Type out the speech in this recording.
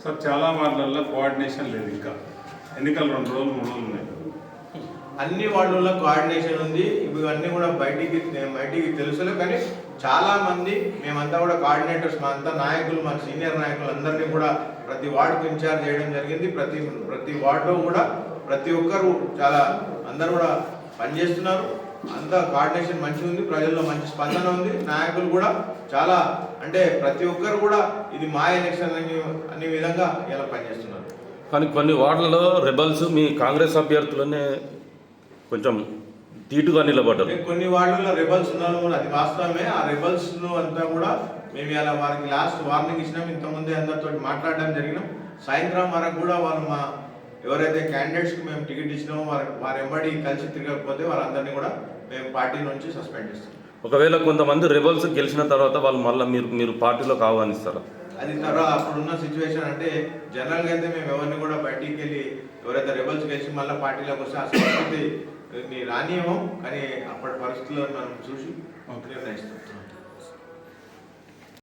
Sir చాలా వార్డులలో coordination లేదు, ఇంకా ఎన్నికలు 2 రోజులు 3 రోజులు ఉన్నాయి. అన్ని వార్డుల్లో కోఆర్డినేషన్ ఉంది. ఇవన్నీ కూడా బయటికి తెలుసులే, కానీ చాలా మంది మేమంతా కూడా కోఆర్డినేటర్స్, మా అంతా నాయకులు, మా సీనియర్ నాయకులు అందరినీ కూడా ప్రతి వార్డుకు ఇన్ఛార్జ్ చేయడం జరిగింది. ప్రతి వార్డులో కూడా ప్రతి ఒక్కరు చాలా అందరూ కూడా పనిచేస్తున్నారు. అంతా కోఆర్డినేషన్ మంచిగా ఉంది, ప్రజల్లో మంచి స్పందన ఉంది. నాయకులు కూడా చాలా అంటే ప్రతి ఒక్కరు కూడా ఇది మా ఎలక్షన్ అనే విధంగా ఇలా పనిచేస్తున్నారు. కానీ కొన్ని వార్డులలో రెబల్స్ మీ కాంగ్రెస్ అభ్యర్థులనే కొంచెం తీటుగా నిలబడ్డారు. కొన్ని వార్డుల్లో రెబల్స్ ఉన్నారు కూడా, అది వాస్తవమే. ఆ రెబల్స్ అంతా కూడా మేము ఇలా వారికి లాస్ట్ వార్నింగ్ ఇచ్చినాం. ఇంతకుముందే అందరితో మాట్లాడడం జరిగినాం. సాయంత్రం వరకు కూడా వాళ్ళు మా ఎవరైతే క్యాండిడేట్స్కి మేము టికెట్ ఇచ్చినామో వారి ఎంబడి కలిసి తిరగకపోతే వాళ్ళందరినీ కూడా మేము పార్టీ నుంచి సస్పెండ్ చేస్తాం. ఒకవేళ కొంతమంది రెబల్స్ గెలిచిన తర్వాత వాళ్ళు మళ్ళీ మీరు పార్టీలోకి ఆహ్వానిస్తారా? అది తర్వాత అప్పుడున్న సిచ్యువేషన్ అంటే జనరల్గా అయితే మేము ఎవరిని కూడా బయటికి వెళ్ళి ఎవరైతే రెబల్స్ గెలిచి మళ్ళీ పార్టీలోకి వస్తే ఆ పరిస్థితి రానియమో, కానీ అప్పటి పరిస్థితుల్లో మనం చూసి నిర్ణయిస్తాం.